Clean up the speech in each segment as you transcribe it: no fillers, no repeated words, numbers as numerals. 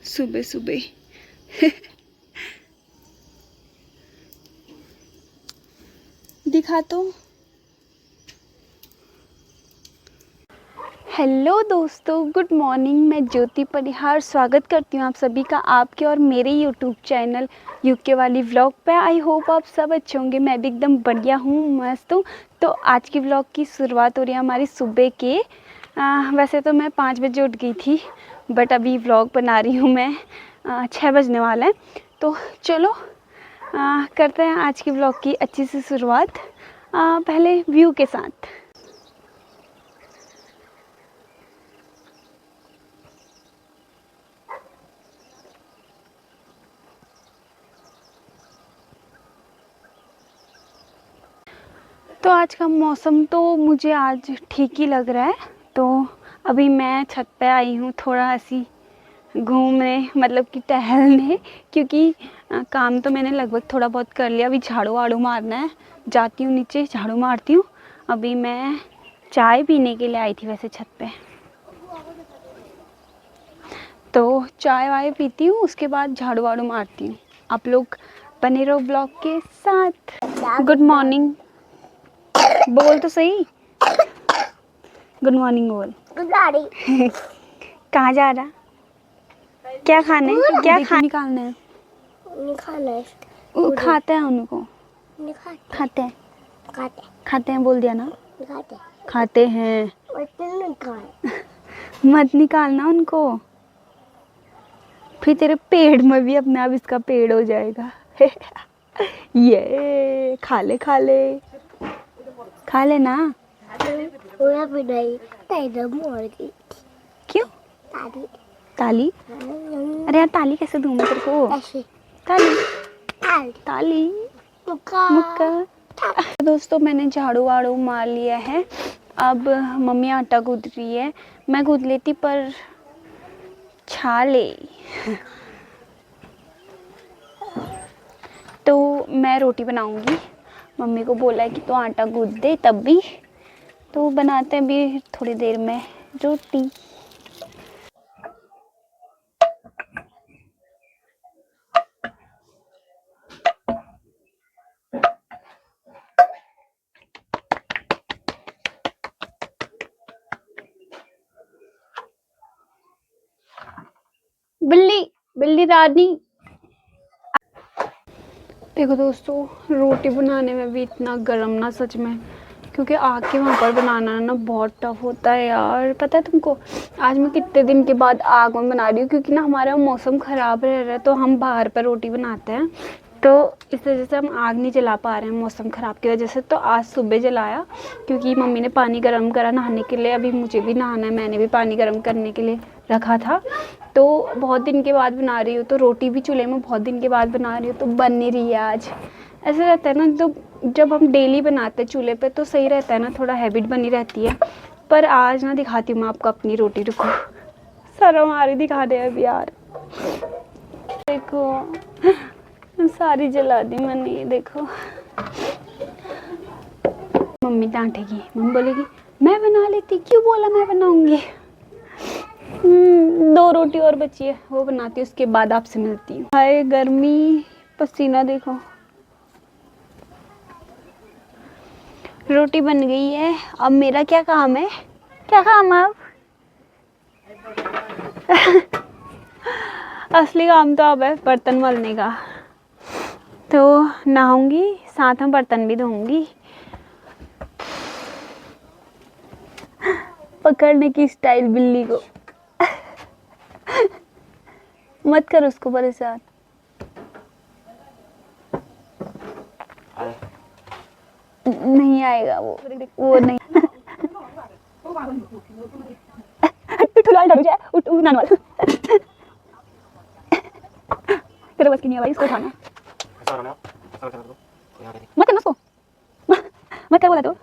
सुबह सुबह दिखा तो। हेलो दोस्तों, गुड मॉर्निंग। मैं ज्योति परिहार स्वागत करती हूँ आप सभी का आपके और मेरे यूट्यूब चैनल यूके वाली व्लॉग पे। आई होप आप सब अच्छे होंगे। मैं भी एकदम बढ़िया हूँ, मस्त हूँ। तो आज की व्लॉग की शुरुआत हो रही है हमारी सुबह के। वैसे तो मैं 5 बजे उठ गई थी, बट अभी व्लॉग बना रही हूँ मैं 6 बजने वाला है। तो चलो करते हैं आज की व्लॉग की अच्छी सी शुरुआत पहले व्यू के साथ। तो आज का मौसम तो मुझे आज ठीक ही लग रहा है। तो अभी मैं छत पे आई हूँ थोड़ा ऐसी घूमने, मतलब कि टहलने, क्योंकि काम तो मैंने लगभग थोड़ा बहुत कर लिया। अभी झाड़ू वाड़ू मारना है, जाती हूँ नीचे झाड़ू मारती हूँ। अभी मैं चाय पीने के लिए आई थी वैसे छत पे, तो चाय वाय पीती हूँ, उसके बाद झाड़ू वाड़ू मारती हूँ। आप लोग बने रहो ब्लॉग के साथ। गुड मॉर्निंग बोल तो सही। गुड मॉर्निंग बोल। कहाँ जा रहा? क्या खाने? क्या निकालना है? खाते हैं उनको। खाते हैं। खाते हैं बोल दिया ना। खाते हैं। मत निकालना उनको, फिर तेरे पेड़ में भी अपने आप इसका पेड़ हो जाएगा। ये खा ले खा ले खा ले ना। क्यों? ताली? अरे यार ताली कैसे दूँ मैं तेरे को? ताली ताली मुक्का। दोस्तों मैंने झाड़ू वाड़ू मार लिया है। अब मम्मी आटा गूंथ रही है। मैं गूंथ लेती पर छाले। तो मैं रोटी बनाऊंगी। मम्मी को बोला है कि तो आटा गूंथ दे, तब भी तो बनाते हैं भी थोड़ी देर में रोटी। बिल्ली बिल्ली रानी। देखो दोस्तों, रोटी बनाने में भी इतना गरम ना सच में, क्योंकि आग के वहाँ पर बनाना ना बहुत टफ होता है यार। पता है तुमको, आज मैं कितने दिन के बाद आग में बना रही हूँ, क्योंकि ना हमारा मौसम ख़राब रह रहा है तो हम बाहर पर रोटी बनाते हैं। तो इस वजह से हम आग नहीं जला पा रहे हैं मौसम ख़राब की वजह से। तो आज सुबह जलाया, क्योंकि मम्मी ने पानी गर्म करा नहाने के लिए। अभी मुझे भी नहाना है, मैंने भी पानी गर्म करने के लिए रखा था। तो बहुत दिन के बाद बना रही हूँ, तो रोटी भी चूल्हे में बहुत दिन के बाद बना रही हूँ, तो बन नहीं रही है आज। ऐसा रहता है ना, तो जब हम डेली बनाते हैं चूल्हे पे तो सही रहता है ना, थोड़ा हैबिट बनी रहती है। पर आज ना दिखाती हूँ मैं आपको अपनी रोटी। रुको, शर्म आ रही दिखाने अब यार। देखो सारी जला दी मैंने, ये देखो। मम्मी डांटेगी, मम्मी बोलेगी मैं बना लेती, क्यों बोला मैं बनाऊंगी। 2 रोटी और बची है, वो बनाती हूँ, उसके बाद आपसे मिलती हूँ। हाय गर्मी, पसीना देखो। रोटी बन गई है, अब मेरा क्या काम है? क्या काम है अब? असली काम तो अब है बर्तन मलने का। तो नहाऊंगी, साथ में बर्तन भी धोऊंगी। पकड़ने की स्टाइल बिल्ली को। मत कर उसको परेशान। नहीं आएगा वो नहीं। सुनाल डर जाए उठ नान वाला तेरे बस की नहीं है भाई इसको उठाना मत करना उसको मत कर बोला तो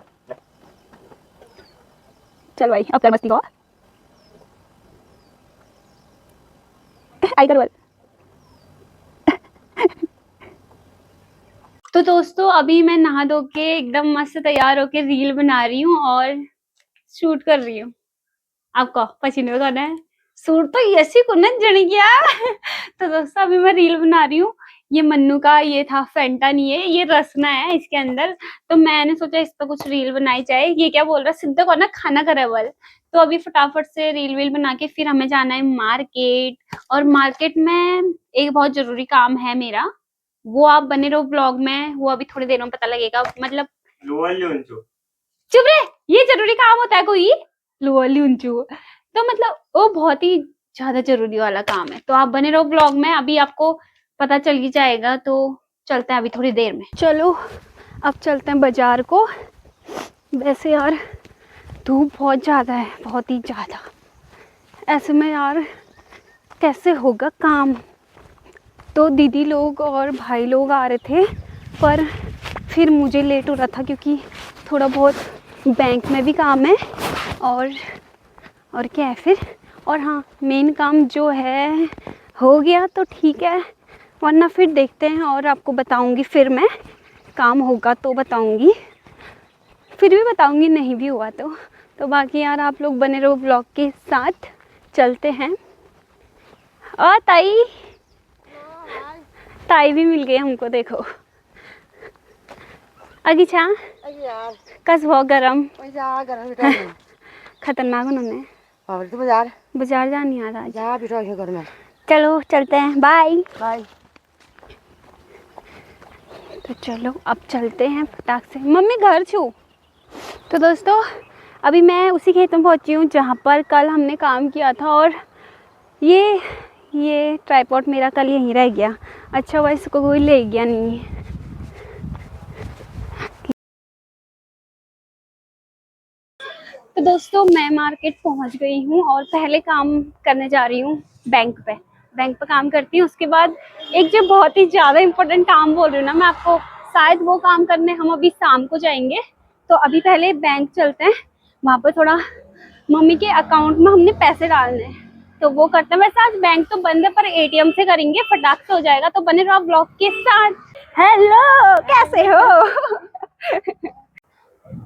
चल भाई अब कर मस्ती को आई कर बोल तो दोस्तों अभी मैं नहा धो के एकदम मस्त तैयार होके रील बना रही हूँ और शूट कर रही हूँ। आपको पसीने में है सूट तो ऐसी को न जण गया तो दोस्तों अभी मैं रील बना रही हूँ। ये मन्नू का ये था फेंटा नहीं है, ये रसना है इसके अंदर। तो मैंने सोचा इस पर कुछ रील बनाई जाए। ये क्या बोल रहा है सिद्धू को ना खाना करे बोल। तो अभी फटाफट से रील वील बना के फिर हमें जाना है मार्केट। और मार्केट में एक बहुत जरूरी काम है मेरा, वो आप बने रहो ब्लॉग में, वो अभी थोड़ी देर में पता लगेगा। मतलब चुप रे, ये जरूरी काम होता है कोई लुअलुंचू। तो मतलब वो बहुत ही ज्यादा जरूरी वाला काम है। तो आप बने रहो ब्लॉग में, अभी आपको पता चल ही जाएगा। तो चलते हैं अभी थोड़ी देर में। चलो अब चलते हैं बाजार को। वैसे यार धूप बहुत ज्यादा है, बहुत ही ज्यादा। ऐसे में यार कैसे होगा काम। तो दीदी लोग और भाई लोग आ रहे थे पर फिर मुझे लेट हो रहा था क्योंकि थोड़ा बहुत बैंक में भी काम है और क्या है फिर। और हाँ मेन काम जो है हो गया तो ठीक है, वरना फिर देखते हैं और आपको बताऊंगी। फिर मैं काम होगा तो बताऊंगी, फिर भी बताऊंगी नहीं भी हुआ तो बाकी यार आप लोग बने रहो ब्लॉग के साथ। चलते हैं। और ताई भी मिल गई हमको, देखो अगिछा कस बहुत गरम खतरनाक उन्होंने बाजार जानी आ रहा। चलो चलते हैं, बाय बाय। तो चलो अब चलते हैं फटाक से। मम्मी घर छू। तो दोस्तों अभी मैं उसी खेत में पहुंची हूँ जहाँ पर कल हमने काम किया था। और ये ट्राइपॉड मेरा कल यहीं रह गया। अच्छा हुआ इसको कोई ले गया नहीं। तो दोस्तों मैं मार्केट पहुंच गई हूँ और पहले काम करने जा रही हूँ बैंक पे काम करती हूँ। उसके बाद एक जो बहुत ही ज़्यादा इम्पोर्टेंट काम बोल रही हूँ ना मैं आपको, शायद वो काम करने हम अभी शाम को जाएंगे। तो अभी पहले बैंक चलते हैं, वहाँ पर थोड़ा मम्मी के अकाउंट में हमने पैसे डालने हैं तो वो करते हैं। वैसे आज बैंक तो बंद है पर एटीएम से करेंगे, फटाक से हो जाएगा। तो बने रहो ब्लॉग के साथ। हेलो कैसे हो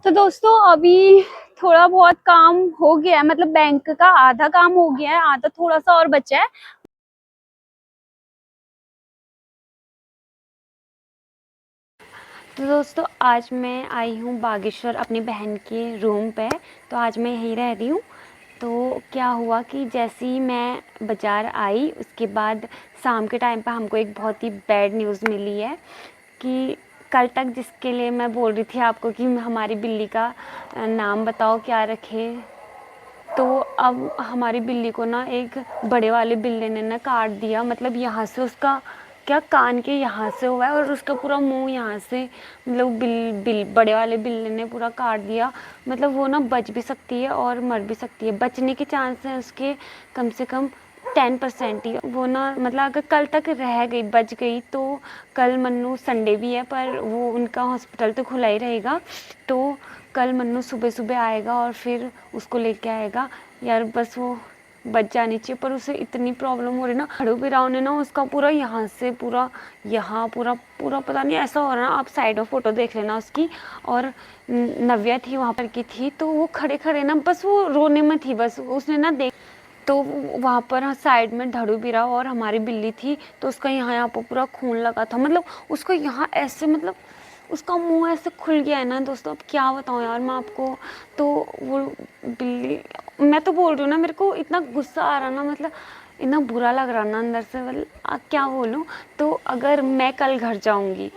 तो दोस्तों अभी थोड़ा बहुत काम हो गया है, मतलब बैंक का आधा काम हो गया है, आधा थोड़ा सा और बचा है। तो दोस्तों आज मैं आई हूँ बागेश्वर अपनी बहन के रूम पे। तो आज मैं यहीं रह रही हूँ। तो क्या हुआ कि जैसे ही मैं बाज़ार आई उसके बाद शाम के टाइम पे हमको एक बहुत ही बैड न्यूज़ मिली है कि कल तक जिसके लिए मैं बोल रही थी आपको कि हमारी बिल्ली का नाम बताओ क्या रखे, तो अब हमारी बिल्ली को ना एक बड़े वाले बिल्ली ने ना काट दिया। मतलब यहाँ से उसका क्या कान के यहाँ से हुआ है और उसका पूरा मुंह यहाँ से, मतलब बड़े वाले बिल्ली ने पूरा काट दिया। मतलब वो ना बच भी सकती है और मर भी सकती है। बचने के चांस हैं उसके कम से कम 10% ही। वो ना मतलब अगर कल तक रह गई, बच गई, तो कल मन्नू संडे भी है पर वो उनका हॉस्पिटल तो खुला ही रहेगा। तो कल मन्नू सुबह सुबह आएगा और फिर उसको लेके आएगा। यार बस वो बच जानी चाहिए पर उसे इतनी प्रॉब्लम हो रही ना, खड़ू बिराव ने ना उसका पूरा यहाँ से पूरा यहाँ पूरा पूरा पता नहीं ऐसा हो रहा ना। आप साइड में फ़ोटो देख लेना उसकी। और नव्या थी वहाँ पर की थी तो वो खड़े खड़े ना बस वो रोने में थी, बस उसने ना देख। तो वहाँ पर साइड में धड़ू बिरा और हमारी बिल्ली थी तो उसका यहाँ पर पूरा खून लगा था। मतलब उसको यहाँ ऐसे, मतलब उसका मुंह ऐसे खुल गया है ना दोस्तों, अब क्या बताऊँ यार मैं आपको। तो वो बिल्ली, मैं तो बोल रही हूँ ना, मेरे को इतना गुस्सा आ रहा ना, मतलब इतना बुरा लग रहा ना अंदर से, मतलब क्या बोलूँ। तो अगर मैं कल घर जाऊँगी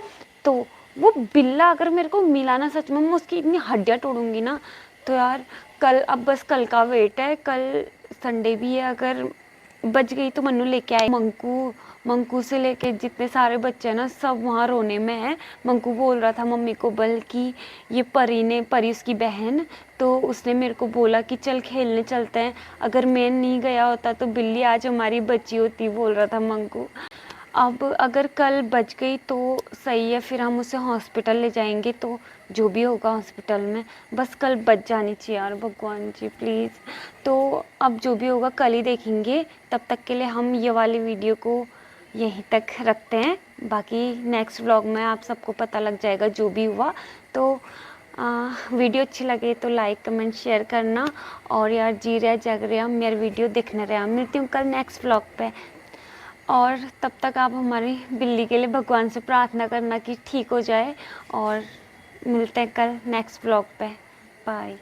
तो वो बिल्ला अगर मेरे को मिला ना, सच में मैं उसकी इतनी हड्डियाँ तोड़ूंगी ना। तो यार कल, अब बस कल का वेट है, कल संडे भी है। अगर बच गई तो मन्नू लेके आए। मंकू मंकू से लेके जितने सारे बच्चे हैं ना, सब वहाँ रोने में हैं। मंकू बोल रहा था मम्मी को, बल्कि ये परी उसकी बहन, तो उसने मेरे को बोला कि चल खेलने चलते हैं, अगर मैं नहीं गया होता तो बिल्ली आज हमारी बची होती, बोल रहा था मंकू। अब अगर कल बच गई तो सही है, फिर हम उसे हॉस्पिटल ले जाएंगे, तो जो भी होगा हॉस्पिटल में, बस कल बच जानी चाहिए यार, भगवान जी प्लीज़। तो अब जो भी होगा कल ही देखेंगे, तब तक के लिए हम ये वाली वीडियो को यहीं तक रखते हैं। बाकी नेक्स्ट व्लॉग में आप सबको पता लग जाएगा जो भी हुआ। तो वीडियो अच्छी लगे तो लाइक कमेंट शेयर करना, और यार जी रहा जग रहा मेरा वीडियो देखने रहा। मिलती हूँ कल नेक्स्ट व्लॉग पे, और तब तक आप हमारी बिल्ली के लिए भगवान से प्रार्थना करना कि ठीक हो जाए, और मिलते हैं कल नेक्स्ट व्लॉग पे। बाय।